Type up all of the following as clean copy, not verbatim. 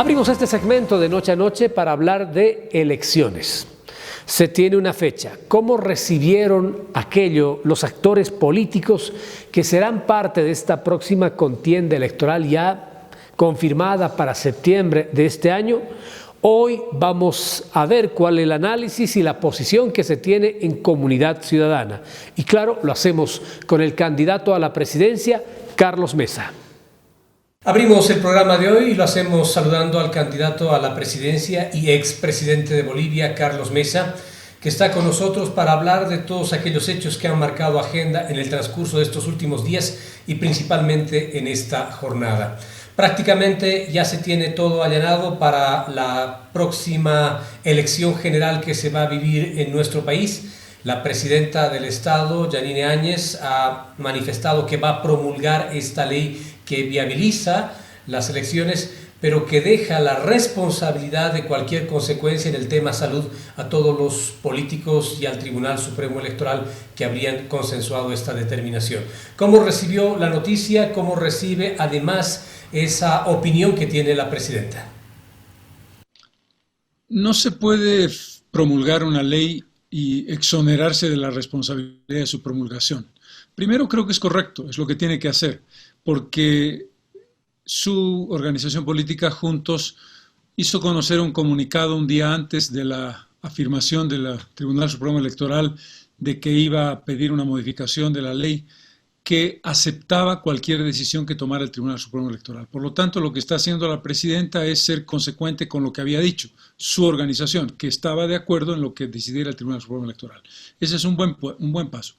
Abrimos este segmento de Noche a Noche para hablar de elecciones. Se tiene una fecha. ¿Cómo recibieron aquello los actores políticos que serán parte de esta próxima contienda electoral ya confirmada para septiembre de este año? Hoy vamos a ver cuál es el análisis y la posición que se tiene en Comunidad Ciudadana. Y claro, lo hacemos con el candidato a la presidencia, Carlos Mesa. Abrimos el programa de hoy y lo hacemos saludando al candidato a la presidencia y expresidente de Bolivia, Carlos Mesa, que está con nosotros para hablar de todos aquellos hechos que han marcado agenda en el transcurso de estos últimos días y principalmente en esta jornada. Prácticamente ya se tiene todo allanado para la próxima elección general que se va a vivir en nuestro país. La presidenta del Estado, Yanine Áñez, ha manifestado que va a promulgar esta ley que viabiliza las elecciones, pero que deja la responsabilidad de cualquier consecuencia en el tema salud a todos los políticos y al Tribunal Supremo Electoral que habrían consensuado esta determinación. ¿Cómo recibió la noticia? ¿Cómo recibe además esa opinión que tiene la presidenta? No se puede promulgar una ley y exonerarse de la responsabilidad de su promulgación. Primero, creo que es correcto, es lo que tiene que hacer, porque su organización política, Juntos, hizo conocer un comunicado un día antes de la afirmación del Tribunal Supremo Electoral de que iba a pedir una modificación de la ley que aceptaba cualquier decisión que tomara el Tribunal Supremo Electoral. Por lo tanto, lo que está haciendo la presidenta es ser consecuente con lo que había dicho su organización, que estaba de acuerdo en lo que decidiera el Tribunal Supremo Electoral. Ese es un buen paso.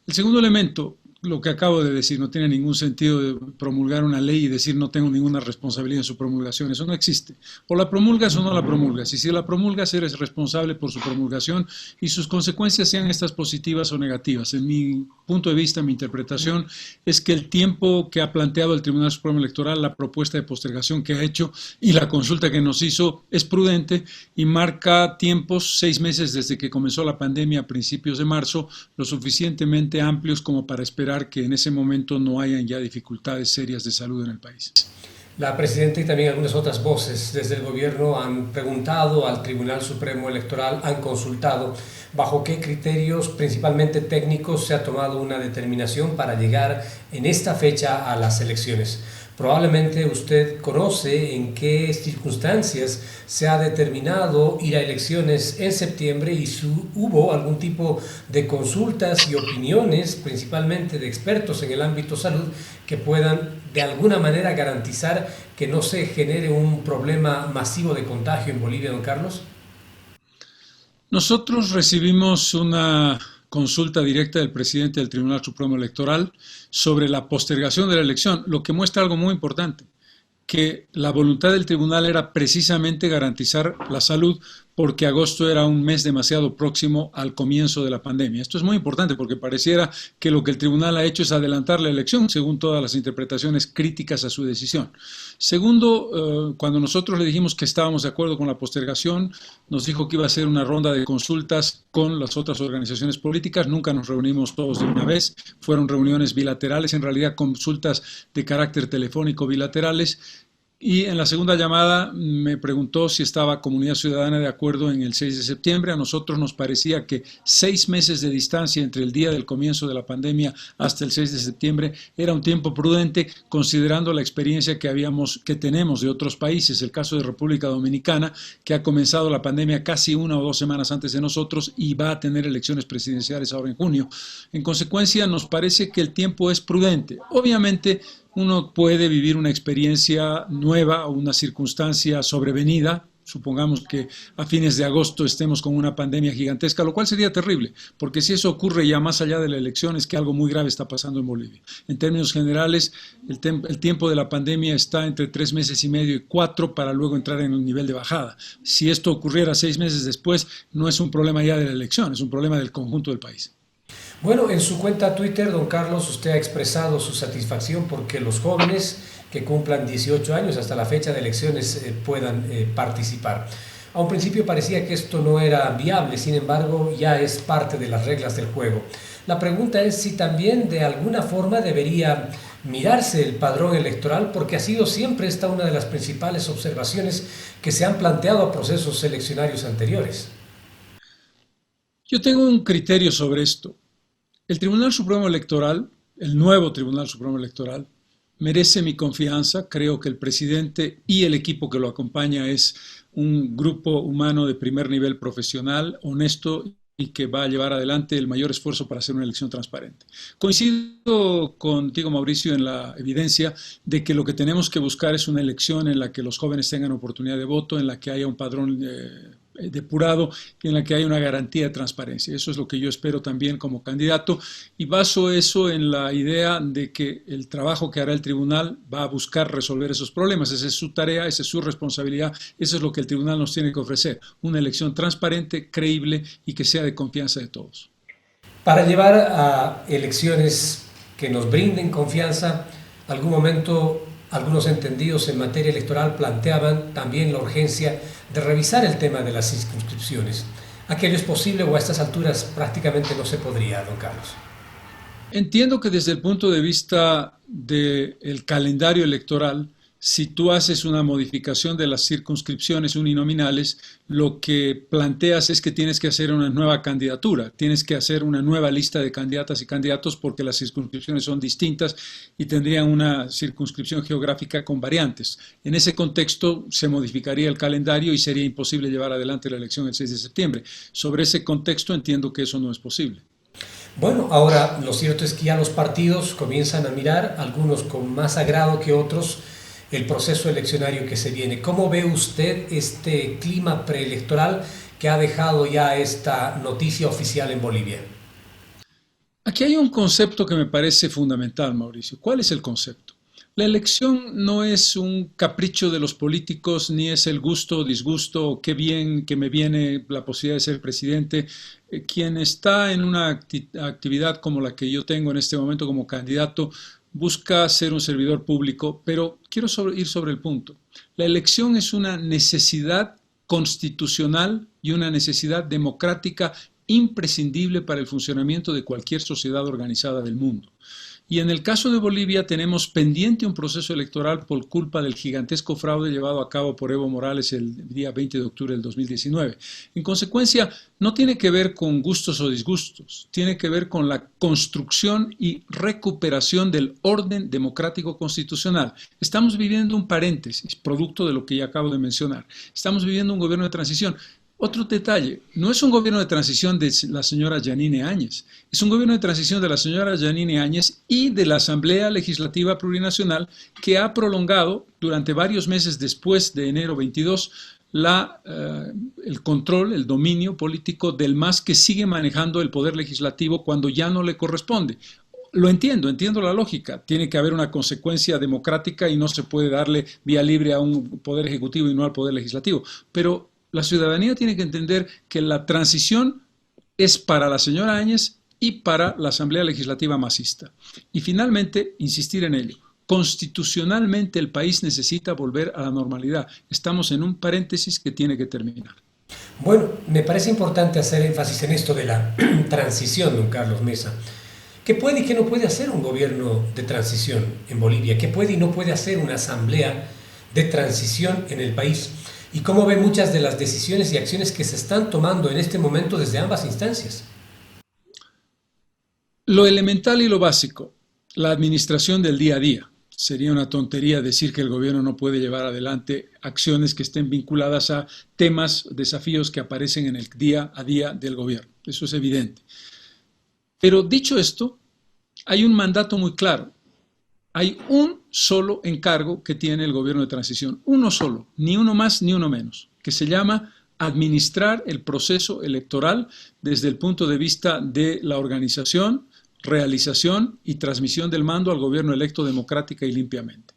El segundo elemento, lo que acabo de decir, no tiene ningún sentido de promulgar una ley y decir no tengo ninguna responsabilidad en su promulgación. Eso no existe. O la promulgas o no la promulgas. Y si la promulgas, eres responsable por su promulgación y sus consecuencias sean estas positivas o negativas. En mi punto de vista, mi interpretación es que el tiempo que ha planteado el Tribunal Supremo Electoral, la propuesta de postergación que ha hecho y la consulta que nos hizo es prudente y marca tiempos, 6 meses desde que comenzó la pandemia a principios de marzo, lo suficientemente amplios como para esperar que en ese momento no hayan ya dificultades serias de salud en el país. La presidenta y también algunas otras voces desde el gobierno han preguntado al Tribunal Supremo Electoral, han consultado bajo qué criterios, principalmente técnicos, se ha tomado una determinación para llegar en esta fecha a las elecciones. Probablemente usted conoce en qué circunstancias se ha determinado ir a elecciones en septiembre y si hubo algún tipo de consultas y opiniones, principalmente de expertos en el ámbito salud, que puedan de alguna manera garantizar que no se genere un problema masivo de contagio en Bolivia, don Carlos. Nosotros recibimos una consulta directa del presidente del Tribunal Supremo Electoral sobre la postergación de la elección, lo que muestra algo muy importante, que la voluntad del tribunal era precisamente garantizar la salud porque agosto era un mes demasiado próximo al comienzo de la pandemia. Esto es muy importante porque pareciera que lo que el tribunal ha hecho es adelantar la elección según todas las interpretaciones críticas a su decisión. Segundo, cuando nosotros le dijimos que estábamos de acuerdo con la postergación, nos dijo que iba a ser una ronda de consultas con las otras organizaciones políticas. Nunca nos reunimos todos de una vez, fueron reuniones bilaterales, en realidad consultas de carácter telefónico bilaterales. Y en la segunda llamada me preguntó si estaba Comunidad Ciudadana de acuerdo en el 6 de septiembre. A nosotros nos parecía que 6 meses de distancia entre el día del comienzo de la pandemia hasta el 6 de septiembre era un tiempo prudente, considerando la experiencia que tenemos de otros países. El caso de República Dominicana, que ha comenzado la pandemia casi 1 o 2 semanas antes de nosotros y va a tener elecciones presidenciales ahora en junio. En consecuencia, nos parece que el tiempo es prudente. Obviamente, uno puede vivir una experiencia nueva o una circunstancia sobrevenida. Supongamos que a fines de agosto estemos con una pandemia gigantesca, lo cual sería terrible, porque si eso ocurre ya más allá de la elección es que algo muy grave está pasando en Bolivia. En términos generales, el tiempo de la pandemia está entre 3 meses y medio y 4 para luego entrar en un nivel de bajada. Si esto ocurriera 6 meses después, no es un problema ya de la elección, es un problema del conjunto del país. Bueno, en su cuenta Twitter, don Carlos, usted ha expresado su satisfacción porque los jóvenes que cumplan 18 años hasta la fecha de elecciones puedan participar. A un principio parecía que esto no era viable, sin embargo, ya es parte de las reglas del juego. La pregunta es si también de alguna forma debería mirarse el padrón electoral, porque ha sido siempre esta una de las principales observaciones que se han planteado a procesos eleccionarios anteriores. Yo tengo un criterio sobre esto. El Tribunal Supremo Electoral, el nuevo Tribunal Supremo Electoral, merece mi confianza. Creo que el presidente y el equipo que lo acompaña es un grupo humano de primer nivel profesional, honesto y que va a llevar adelante el mayor esfuerzo para hacer una elección transparente. Coincido contigo, Mauricio, en la evidencia de que lo que tenemos que buscar es una elección en la que los jóvenes tengan oportunidad de voto, en la que haya un padrón depurado y en la que haya una garantía de transparencia. Eso es lo que yo espero también como candidato y baso eso en la idea de que el trabajo que hará el tribunal va a buscar resolver esos problemas. Esa es su tarea, esa es su responsabilidad, eso es lo que el tribunal nos tiene que ofrecer, una elección transparente, creíble y que sea de confianza de todos. Para llevar a elecciones que nos brinden confianza, algún momento algunos entendidos en materia electoral planteaban también la urgencia de revisar el tema de las circunscripciones. ¿Aquello es posible o a estas alturas prácticamente no se podría, don Carlos? Entiendo que desde el punto de vista del calendario electoral, si tú haces una modificación de las circunscripciones uninominales, lo que planteas es que tienes que hacer una nueva candidatura, tienes que hacer una nueva lista de candidatas y candidatos porque las circunscripciones son distintas y tendrían una circunscripción geográfica con variantes. En ese contexto se modificaría el calendario y sería imposible llevar adelante la elección el 6 de septiembre. Sobre ese contexto entiendo que eso no es posible. Bueno, ahora lo cierto es que ya los partidos comienzan a mirar, algunos con más agrado que otros, el proceso eleccionario que se viene. ¿Cómo ve usted este clima preelectoral que ha dejado ya esta noticia oficial en Bolivia? Aquí hay un concepto que me parece fundamental, Mauricio. ¿Cuál es el concepto? La elección no es un capricho de los políticos, ni es el gusto o disgusto, o qué bien que me viene la posibilidad de ser presidente. Quien está en una actividad como la que yo tengo en este momento como candidato, busca ser un servidor público, pero quiero ir sobre el punto. La elección es una necesidad constitucional y una necesidad democrática imprescindible para el funcionamiento de cualquier sociedad organizada del mundo. Y en el caso de Bolivia tenemos pendiente un proceso electoral por culpa del gigantesco fraude llevado a cabo por Evo Morales el día 20 de octubre del 2019. En consecuencia, no tiene que ver con gustos o disgustos, tiene que ver con la construcción y recuperación del orden democrático constitucional. Estamos viviendo un paréntesis, producto de lo que ya acabo de mencionar. Estamos viviendo un gobierno de transición. Otro detalle, no es un gobierno de transición de la señora Yanine Áñez, es un gobierno de transición de la señora Yanine Áñez y de la Asamblea Legislativa Plurinacional que ha prolongado durante varios meses después de enero 22 el control, el dominio político del MAS que sigue manejando el poder legislativo cuando ya no le corresponde. Lo entiendo la lógica, tiene que haber una consecuencia democrática y no se puede darle vía libre a un poder ejecutivo y no al poder legislativo, pero la ciudadanía tiene que entender que la transición es para la señora Áñez y para la Asamblea Legislativa masista. Y finalmente, insistir en ello. Constitucionalmente el país necesita volver a la normalidad. Estamos en un paréntesis que tiene que terminar. Bueno, me parece importante hacer énfasis en esto de la transición, don Carlos Mesa. ¿Qué puede y qué no puede hacer un gobierno de transición en Bolivia? ¿Qué puede y no puede hacer una asamblea de transición en el país? ¿Y cómo ve muchas de las decisiones y acciones que se están tomando en este momento desde ambas instancias? Lo elemental y lo básico, la administración del día a día. Sería una tontería decir que el gobierno no puede llevar adelante acciones que estén vinculadas a temas, desafíos que aparecen en el día a día del gobierno. Eso es evidente. Pero dicho esto, hay un mandato muy claro. Hay un solo encargo que tiene el gobierno de transición, uno solo, ni uno más ni uno menos, que se llama administrar el proceso electoral desde el punto de vista de la organización, realización y transmisión del mando al gobierno electo democrática y limpiamente.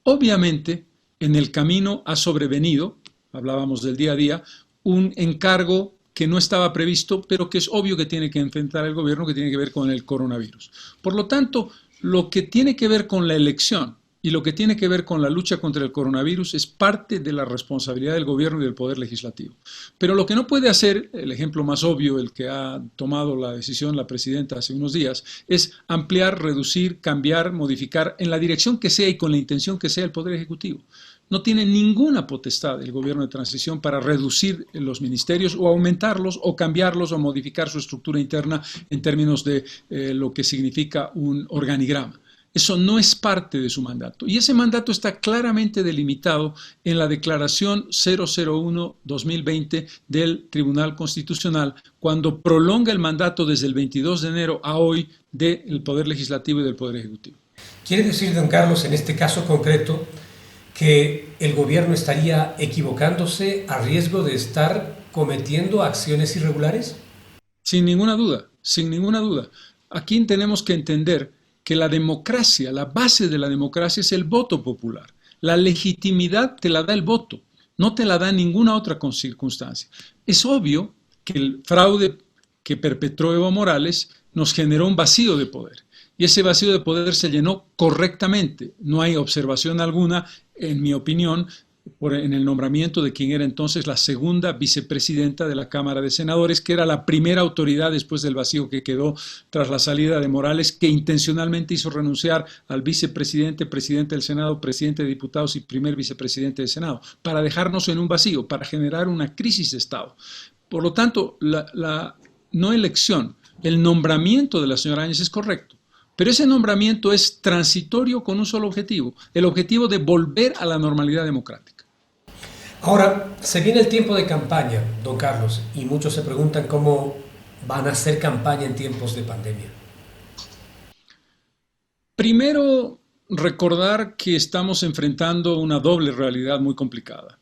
Obviamente, en el camino ha sobrevenido, hablábamos del día a día, un encargo que no estaba previsto, pero que es obvio que tiene que enfrentar el gobierno, que tiene que ver con el coronavirus. Por lo tanto, lo que tiene que ver con la elección Y lo que tiene que ver con la lucha contra el coronavirus es parte de la responsabilidad del gobierno y del poder legislativo. Pero lo que no puede hacer, el ejemplo más obvio, el que ha tomado la decisión la presidenta hace unos días, es ampliar, reducir, cambiar, modificar en la dirección que sea y con la intención que sea el poder ejecutivo. No tiene ninguna potestad el gobierno de transición para reducir los ministerios o aumentarlos o cambiarlos o modificar su estructura interna en términos de lo que significa un organigrama. Eso no es parte de su mandato. Y ese mandato está claramente delimitado en la Declaración 001-2020 del Tribunal Constitucional, cuando prolonga el mandato desde el 22 de enero a hoy del Poder Legislativo y del Poder Ejecutivo. ¿Quiere decir, don Carlos, en este caso concreto, que el gobierno estaría equivocándose a riesgo de estar cometiendo acciones irregulares? Sin ninguna duda, sin ninguna duda. Aquí tenemos que entender que la democracia, la base de la democracia es el voto popular. La legitimidad te la da el voto, no te la da ninguna otra circunstancia. Es obvio que el fraude que perpetró Evo Morales nos generó un vacío de poder. Y ese vacío de poder se llenó correctamente. No hay observación alguna, en mi opinión, en el nombramiento de quien era entonces la segunda vicepresidenta de la Cámara de Senadores, que era la primera autoridad después del vacío que quedó tras la salida de Morales, que intencionalmente hizo renunciar al vicepresidente, presidente del Senado, presidente de diputados y primer vicepresidente del Senado, para dejarnos en un vacío, para generar una crisis de Estado. Por lo tanto, la no elección, el nombramiento de la señora Áñez es correcto. Pero ese nombramiento es transitorio con un solo objetivo, el objetivo de volver a la normalidad democrática. Ahora, se viene el tiempo de campaña, don Carlos, y muchos se preguntan cómo van a hacer campaña en tiempos de pandemia. Primero, recordar que estamos enfrentando una doble realidad muy complicada.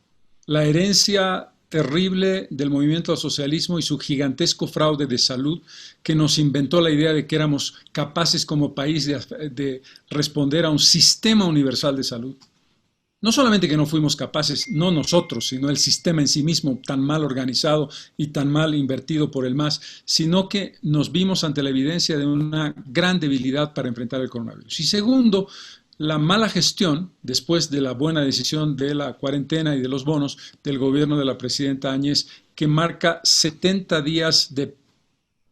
La herencia terrible del movimiento al socialismo y su gigantesco fraude de salud que nos inventó la idea de que éramos capaces como país de responder a un sistema universal de salud. No solamente que no fuimos capaces, no nosotros, sino el sistema en sí mismo tan mal organizado y tan mal invertido por el MAS, sino que nos vimos ante la evidencia de una gran debilidad para enfrentar el coronavirus. Y segundo, la mala gestión, después de la buena decisión de la cuarentena y de los bonos del gobierno de la presidenta Áñez, que marca 70 días de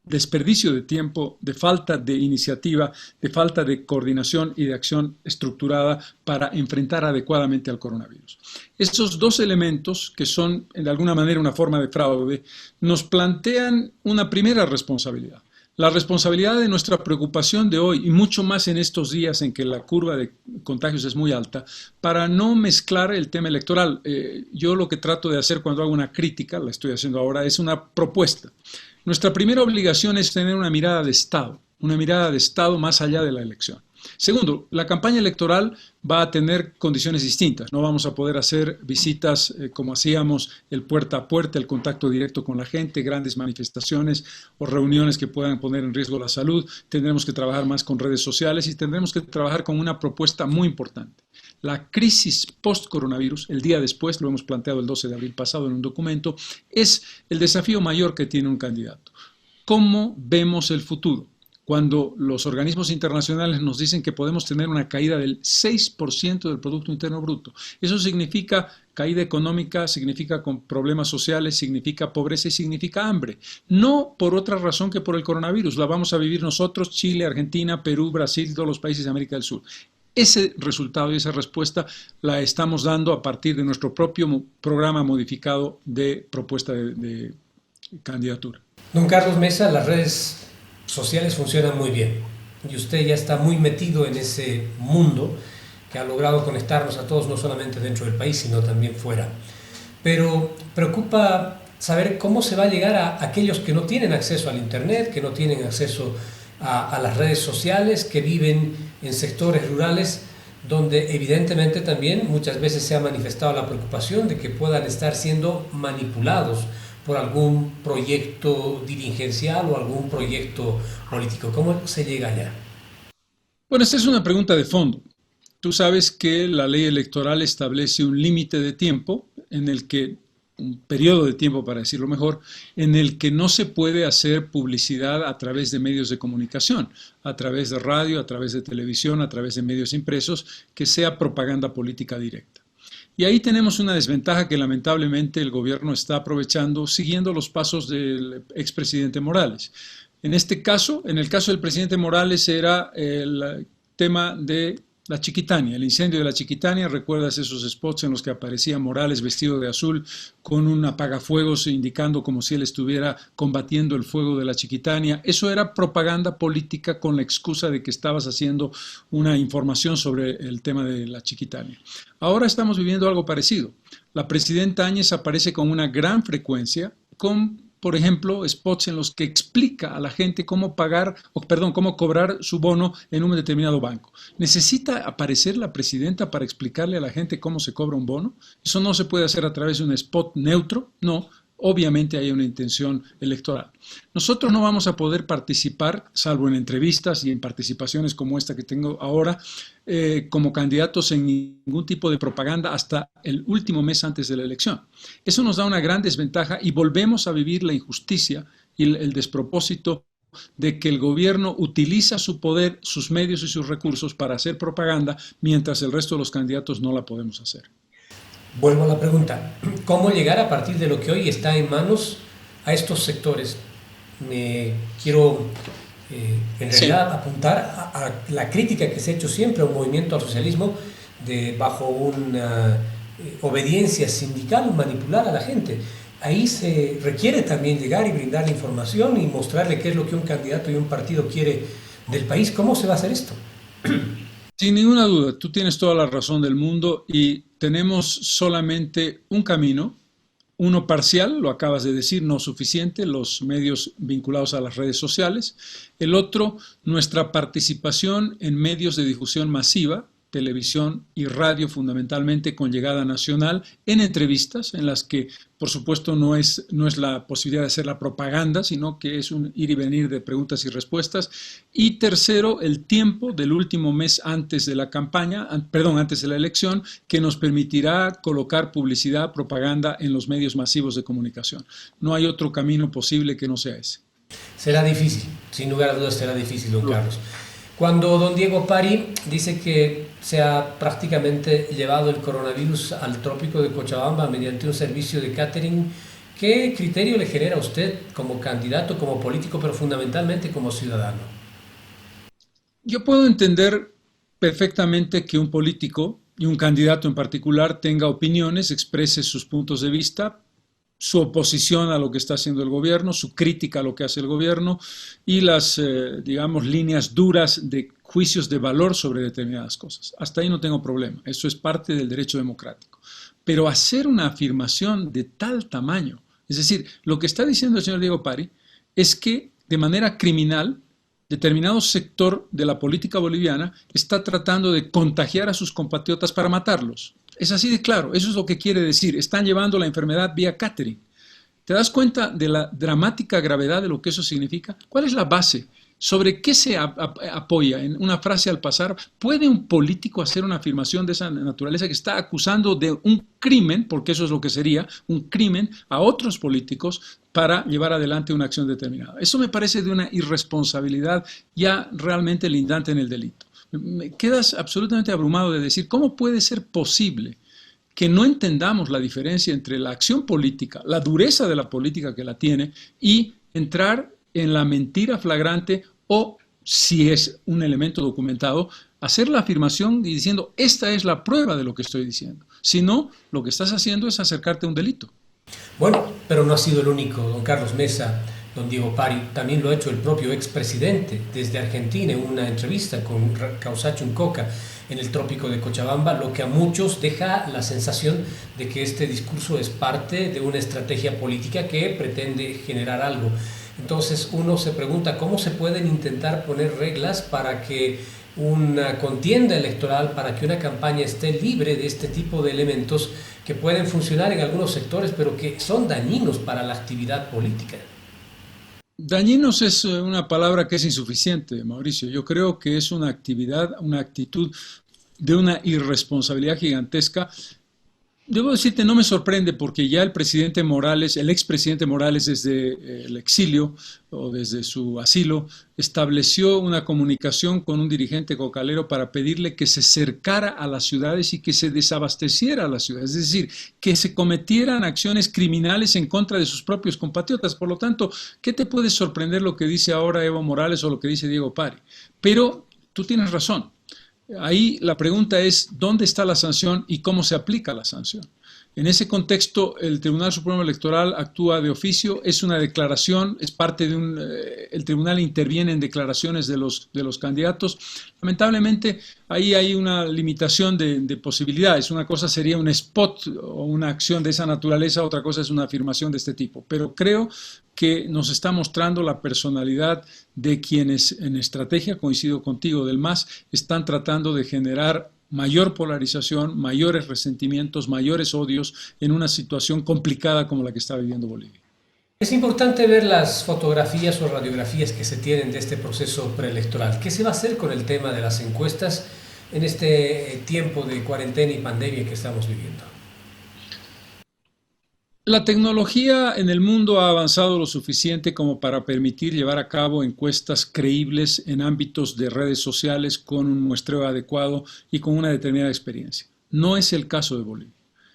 desperdicio de tiempo, de falta de iniciativa, de falta de coordinación y de acción estructurada para enfrentar adecuadamente al coronavirus. Estos dos elementos, que son de alguna manera una forma de fraude, nos plantean una primera responsabilidad. La responsabilidad de nuestra preocupación de hoy, y mucho más en estos días en que la curva de contagios es muy alta, para no mezclar el tema electoral. Yo lo que trato de hacer cuando hago una crítica, la estoy haciendo ahora, es una propuesta. Nuestra primera obligación es tener una mirada de Estado más allá de la elección. Segundo, la campaña electoral va a tener condiciones distintas. No vamos a poder hacer visitas como hacíamos, el puerta a puerta, el contacto directo con la gente, grandes manifestaciones o reuniones que puedan poner en riesgo la salud. Tendremos que trabajar más con redes sociales y tendremos que trabajar con una propuesta muy importante. La crisis post-coronavirus, el día después, lo hemos planteado el 12 de abril pasado en un documento, es el desafío mayor que tiene un candidato. ¿Cómo vemos el futuro? Cuando los organismos internacionales nos dicen que podemos tener una caída del 6% del Producto Interno Bruto. Eso significa caída económica, significa problemas sociales, significa pobreza y significa hambre. No por otra razón que por el coronavirus. La vamos a vivir nosotros, Chile, Argentina, Perú, Brasil, todos los países de América del Sur. Ese resultado y esa respuesta la estamos dando a partir de nuestro propio programa modificado de propuesta de candidatura. Don Carlos Mesa, las redes sociales funcionan muy bien y usted ya está muy metido en ese mundo que ha logrado conectarnos a todos, no solamente dentro del país, sino también fuera. Pero preocupa saber cómo se va a llegar a aquellos que no tienen acceso al Internet, que no tienen acceso a las redes sociales, que viven en sectores rurales, donde evidentemente también muchas veces se ha manifestado la preocupación de que puedan estar siendo manipulados por algún proyecto dirigencial o algún proyecto político. ¿Cómo se llega allá? Bueno, esta es una pregunta de fondo. Tú sabes que la ley electoral establece un límite de tiempo en el que un periodo de tiempo, para decirlo mejor, en el que no se puede hacer publicidad a través de medios de comunicación, a través de radio, a través de televisión, a través de medios impresos, que sea propaganda política directa. Y ahí tenemos una desventaja que lamentablemente el gobierno está aprovechando, siguiendo los pasos del expresidente Morales. En este caso, en el caso del presidente Morales, era el tema de la Chiquitania, el incendio de la Chiquitania. ¿Recuerdas esos spots en los que aparecía Morales vestido de azul con un apagafuegos indicando como si él estuviera combatiendo el fuego de la Chiquitania? Eso era propaganda política con la excusa de que estabas haciendo una información sobre el tema de la Chiquitania. Ahora estamos viviendo algo parecido. La presidenta Áñez aparece con una gran frecuencia con, por ejemplo, spots en los que explica a la gente cómo cómo cobrar su bono en un determinado banco. ¿Necesita aparecer la presidenta para explicarle a la gente cómo se cobra un bono? Eso no se puede hacer a través de un spot neutro, no. Obviamente hay una intención electoral. Nosotros no vamos a poder participar, salvo en entrevistas y en participaciones como esta que tengo ahora, como candidatos en ningún tipo de propaganda hasta el último mes antes de la elección. Eso nos da una gran desventaja y volvemos a vivir la injusticia y el despropósito de que el gobierno utiliza su poder, sus medios y sus recursos para hacer propaganda, mientras el resto de los candidatos no la podemos hacer. Vuelvo a la pregunta, ¿cómo llegar a partir de lo que hoy está en manos a estos sectores? Me quiero en realidad apuntar a la crítica que se ha hecho siempre a un movimiento al socialismo bajo una obediencia sindical, manipular a la gente. Ahí se requiere también llegar y brindar información y mostrarle qué es lo que un candidato y un partido quiere del país. ¿Cómo se va a hacer esto? Sin ninguna duda, tú tienes toda la razón del mundo y tenemos solamente un camino, uno parcial, lo acabas de decir, no suficiente, los medios vinculados a las redes sociales. El otro, nuestra participación en medios de difusión masiva, televisión y radio fundamentalmente con llegada nacional, en entrevistas en las que por supuesto no es la posibilidad de hacer la propaganda, sino que es un ir y venir de preguntas y respuestas. Y tercero, el tiempo del último mes antes de la campaña, antes de la elección, que nos permitirá colocar publicidad, propaganda en los medios masivos de comunicación. No hay otro camino posible que no sea ese. Será difícil, sin lugar a dudas será difícil, don Carlos. Cuando don Diego Pari dice que se ha prácticamente llevado el coronavirus al trópico de Cochabamba mediante un servicio de catering, ¿qué criterio le genera a usted como candidato, como político, pero fundamentalmente como ciudadano? Yo puedo entender perfectamente que un político y un candidato en particular tenga opiniones, exprese sus puntos de vista, su oposición a lo que está haciendo el gobierno, su crítica a lo que hace el gobierno y las, digamos, líneas duras de juicios de valor sobre determinadas cosas. Hasta ahí no tengo problema, eso es parte del derecho democrático. Pero hacer una afirmación de tal tamaño, es decir, lo que está diciendo el señor Diego Pari es que de manera criminal determinado sector de la política boliviana está tratando de contagiar a sus compatriotas para matarlos. Es así de claro, eso es lo que quiere decir. Están llevando la enfermedad vía catering. ¿Te das cuenta de la dramática gravedad de lo que eso significa? ¿Cuál es la base? ¿Sobre qué se apoya? En una frase al pasar, ¿puede un político hacer una afirmación de esa naturaleza que está acusando de un crimen, porque eso es lo que sería, un crimen a otros políticos para llevar adelante una acción determinada? Eso me parece de una irresponsabilidad ya realmente lindante en el delito. Me quedas absolutamente abrumado de decir, ¿cómo puede ser posible que no entendamos la diferencia entre la acción política, la dureza de la política que la tiene, y entrar en la mentira flagrante o, si es un elemento documentado, hacer la afirmación y diciendo, esta es la prueba de lo que estoy diciendo? Si no, lo que estás haciendo es acercarte a un delito. Bueno, pero no ha sido el único, don Carlos Mesa. Don Diego Pari, también lo ha hecho el propio expresidente desde Argentina en una entrevista con Causacho Uncoca en el trópico de Cochabamba, lo que a muchos deja la sensación de que este discurso es parte de una estrategia política que pretende generar algo. Entonces uno se pregunta cómo se pueden intentar poner reglas para que una contienda electoral, para que una campaña esté libre de este tipo de elementos que pueden funcionar en algunos sectores, pero que son dañinos para la actividad política. Dañinos es una palabra que es insuficiente, Mauricio. Yo creo que es una actividad, una actitud de una irresponsabilidad gigantesca Debo decirte, no me sorprende porque ya el presidente Morales, el expresidente Morales desde el exilio o desde su asilo, estableció una comunicación con un dirigente cocalero para pedirle que se cercara a las ciudades y que se desabasteciera a las ciudades, es decir, que se cometieran acciones criminales en contra de sus propios compatriotas. Por lo tanto, ¿qué te puede sorprender lo que dice ahora Evo Morales o lo que dice Diego Pari? Pero tú tienes razón. Ahí la pregunta es, ¿dónde está la sanción y cómo se aplica la sanción? En ese contexto, el Tribunal Supremo Electoral actúa de oficio, es una declaración, es parte de el tribunal interviene en declaraciones de los candidatos. Lamentablemente, ahí hay una limitación de posibilidades. Una cosa sería un spot o una acción de esa naturaleza, otra cosa es una afirmación de este tipo. Pero creo que nos está mostrando la personalidad de quienes en estrategia, coincido contigo, del MAS, están tratando de generar mayor polarización, mayores resentimientos, mayores odios en una situación complicada como la que está viviendo Bolivia. Es importante ver las fotografías o radiografías que se tienen de este proceso preelectoral. ¿Qué se va a hacer con el tema de las encuestas en este tiempo de cuarentena y pandemia que estamos viviendo? La tecnología en el mundo ha avanzado lo suficiente como para permitir llevar a cabo encuestas creíbles en ámbitos de redes sociales con un muestreo adecuado y con una determinada experiencia. No es el caso de Bolivia.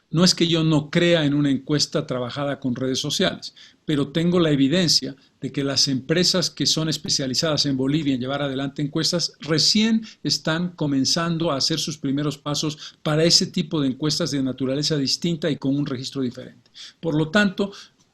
No es que yo no crea en una encuesta trabajada con redes sociales, pero tengo la evidencia de que las empresas que son especializadas en Bolivia en llevar adelante encuestas recién están comenzando a hacer sus primeros pasos para ese tipo de encuestas de naturaleza distinta y con un registro diferente. Por lo tanto,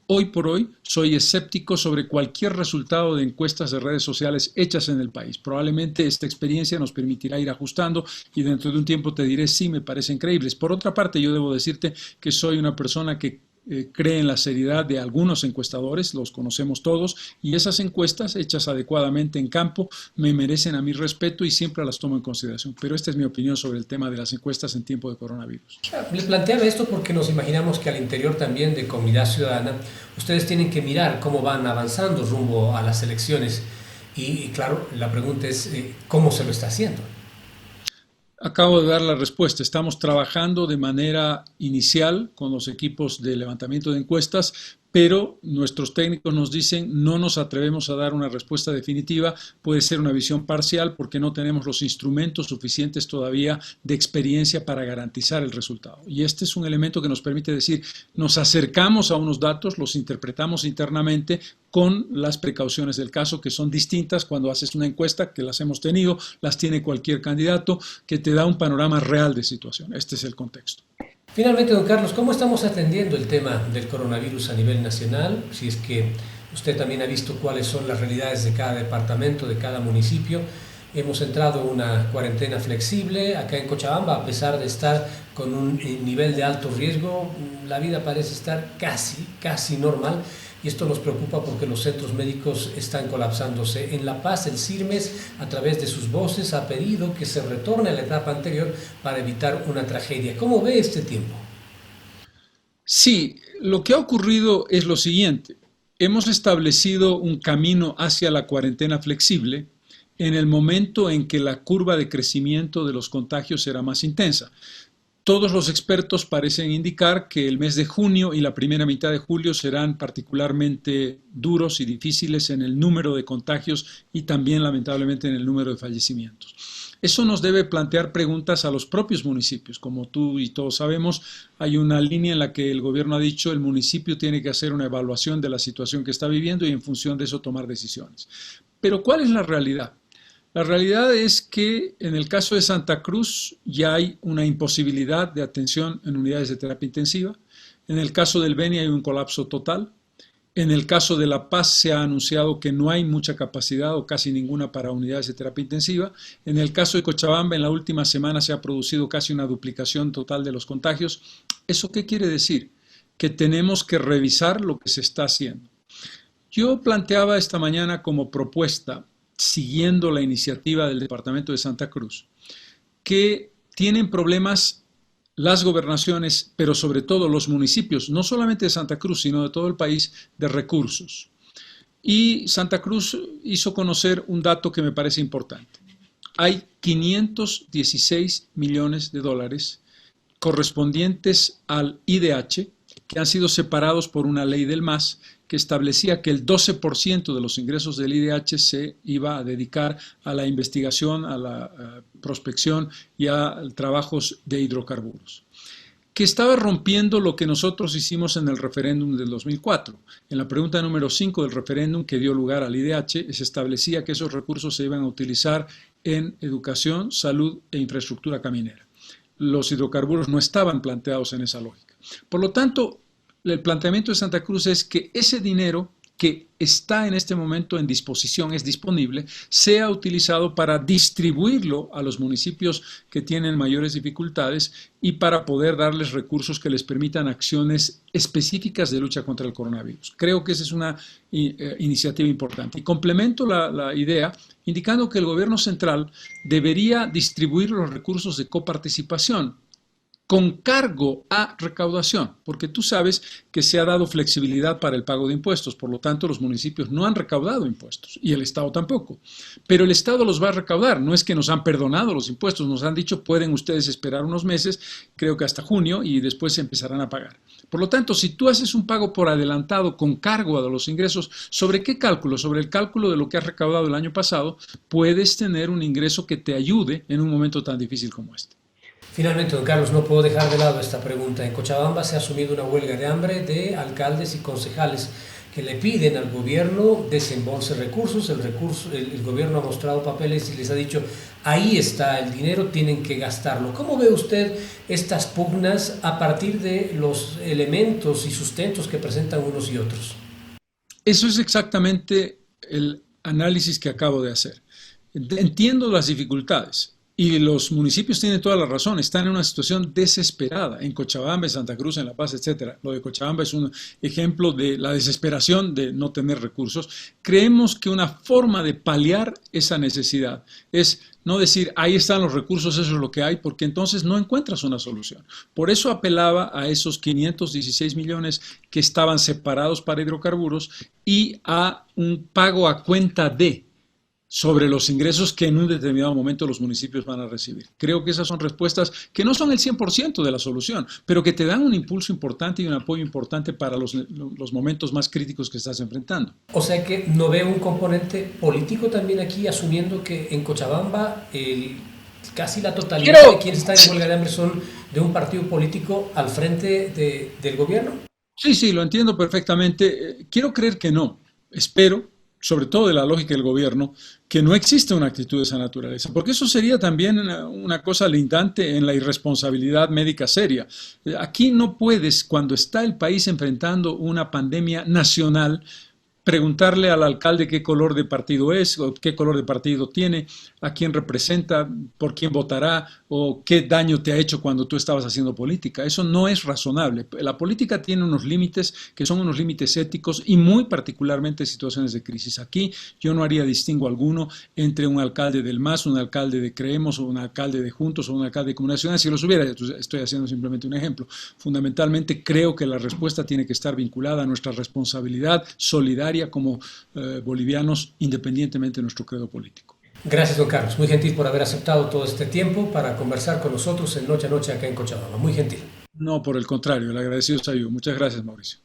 hoy por hoy soy escéptico sobre cualquier resultado de encuestas de redes sociales hechas en el país. Probablemente esta experiencia nos permitirá ir ajustando y dentro de un tiempo te diré sí, me parecen creíbles. Por otra parte, yo debo decirte que soy una persona que cree en la seriedad de algunos encuestadores, los conocemos todos, y esas encuestas hechas adecuadamente en campo me merecen a mi respeto y siempre las tomo en consideración. Pero esta es mi opinión sobre el tema de las encuestas en tiempo de coronavirus. Le planteaba esto porque nos imaginamos que al interior también de Comunidad Ciudadana ustedes tienen que mirar cómo van avanzando rumbo a las elecciones y claro, la pregunta es ¿cómo se lo está haciendo? Acabo de dar la respuesta. Estamos trabajando de manera inicial con los equipos de levantamiento de encuestas, pero nuestros técnicos nos dicen no nos atrevemos a dar una respuesta definitiva, puede ser una visión parcial porque no tenemos los instrumentos suficientes todavía de experiencia para garantizar el resultado. Y este es un elemento que nos permite decir, nos acercamos a unos datos, los interpretamos internamente con las precauciones del caso, que son distintas cuando haces una encuesta, que las hemos tenido, las tiene cualquier candidato, que te da un panorama real de situación. Este es el contexto. Finalmente, don Carlos, ¿cómo estamos atendiendo el tema del coronavirus a nivel nacional? Si es que usted también ha visto cuáles son las realidades de cada departamento, de cada municipio. Hemos entrado en una cuarentena flexible. Acá en Cochabamba, a pesar de estar con un nivel de alto riesgo, la vida parece estar casi normal. Y esto nos preocupa porque los centros médicos están colapsándose. En La Paz, el CIRMES, a través de sus voces, ha pedido que se retorne a la etapa anterior para evitar una tragedia. ¿Cómo ve este tiempo? Sí, lo que ha ocurrido es lo siguiente. Hemos establecido un camino hacia la cuarentena flexible en el momento en que la curva de crecimiento de los contagios será más intensa. Todos los expertos parecen indicar que el mes de junio y la primera mitad de julio serán particularmente duros y difíciles en el número de contagios y también lamentablemente en el número de fallecimientos. Eso nos debe plantear preguntas a los propios municipios. Como tú y todos sabemos, hay una línea en la que el gobierno ha dicho el municipio tiene que hacer una evaluación de la situación que está viviendo y en función de eso tomar decisiones. Pero ¿cuál es la realidad? La realidad es que en el caso de Santa Cruz ya hay una imposibilidad de atención en unidades de terapia intensiva. En el caso del Beni hay un colapso total. En el caso de La Paz se ha anunciado que no hay mucha capacidad o casi ninguna para unidades de terapia intensiva. En el caso de Cochabamba, en la última semana se ha producido casi una duplicación total de los contagios. ¿Eso qué quiere decir? Que tenemos que revisar lo que se está haciendo. Yo planteaba esta mañana como propuesta, siguiendo la iniciativa del Departamento de Santa Cruz, que tienen problemas las gobernaciones, pero sobre todo los municipios, no solamente de Santa Cruz, sino de todo el país, de recursos. Y Santa Cruz hizo conocer un dato que me parece importante. Hay 516 millones de dólares correspondientes al IDH, que han sido separados por una ley del MAS que establecía que el 12% de los ingresos del IDH se iba a dedicar a la investigación, a la prospección y a trabajos de hidrocarburos, que estaba rompiendo lo que nosotros hicimos en el referéndum del 2004. En la pregunta número 5 del referéndum que dio lugar al IDH, se establecía que esos recursos se iban a utilizar en educación, salud e infraestructura caminera. Los hidrocarburos no estaban planteados en esa lógica. Por lo tanto, el planteamiento de Santa Cruz es que ese dinero que está en este momento en disposición, es disponible, sea utilizado para distribuirlo a los municipios que tienen mayores dificultades y para poder darles recursos que les permitan acciones específicas de lucha contra el coronavirus. Creo que esa es una iniciativa importante. Y complemento la idea indicando que el gobierno central debería distribuir los recursos de coparticipación con cargo a recaudación, porque tú sabes que se ha dado flexibilidad para el pago de impuestos, por lo tanto los municipios no han recaudado impuestos y el Estado tampoco, pero el Estado los va a recaudar, no es que nos han perdonado los impuestos, nos han dicho pueden ustedes esperar unos meses, creo que hasta junio y después se empezarán a pagar. Por lo tanto, si tú haces un pago por adelantado con cargo a los ingresos, ¿sobre qué cálculo? Sobre el cálculo de lo que has recaudado el año pasado, puedes tener un ingreso que te ayude en un momento tan difícil como este. Finalmente, don Carlos, no puedo dejar de lado esta pregunta. En Cochabamba se ha asumido una huelga de hambre de alcaldes y concejales que le piden al gobierno desembolse recursos. El gobierno ha mostrado papeles y les ha dicho, ahí está el dinero, tienen que gastarlo. ¿Cómo ve usted estas pugnas a partir de los elementos y sustentos que presentan unos y otros? Eso es exactamente el análisis que acabo de hacer. Entiendo las dificultades. Y los municipios tienen toda la razón, están en una situación desesperada, en Cochabamba, en Santa Cruz, en La Paz, etc. Lo de Cochabamba es un ejemplo de la desesperación de no tener recursos. Creemos que una forma de paliar esa necesidad es no decir, ahí están los recursos, eso es lo que hay, porque entonces no encuentras una solución. Por eso apelaba a esos 516 millones que estaban separados para hidrocarburos y a un pago a cuenta de sobre los ingresos que en un determinado momento los municipios van a recibir. Creo que esas son respuestas que no son el 100% de la solución, pero que te dan un impulso importante y un apoyo importante para los momentos más críticos que estás enfrentando. O sea que no veo un componente político también aquí, asumiendo que en Cochabamba casi la totalidad de quienes están en huelga de hambre son de un partido político al frente del gobierno. Sí, lo entiendo perfectamente. Quiero creer que no. Espero, sobre todo de la lógica del gobierno, que no existe una actitud de esa naturaleza, porque eso sería también una cosa lindante en la irresponsabilidad médica seria. Aquí no puedes, cuando está el país enfrentando una pandemia nacional, preguntarle al alcalde qué color de partido es, o qué color de partido tiene, a quién representa, por quién votará, o qué daño te ha hecho cuando tú estabas haciendo política. Eso no es razonable. La política tiene unos límites que son unos límites éticos y muy particularmente en situaciones de crisis. Aquí yo no haría distingo alguno entre un alcalde del MAS, un alcalde de Creemos, o un alcalde de Juntos, o un alcalde de Comunidad Ciudadana. Si los hubiera, estoy haciendo simplemente un ejemplo. Fundamentalmente creo que la respuesta tiene que estar vinculada a nuestra responsabilidad solidaria como bolivianos, independientemente de nuestro credo político. Gracias, don Carlos. Muy gentil por haber aceptado todo este tiempo para conversar con nosotros en Noche a Noche acá en Cochabamba. Muy gentil. No, por el contrario, el agradecido soy yo. Muchas gracias, Mauricio.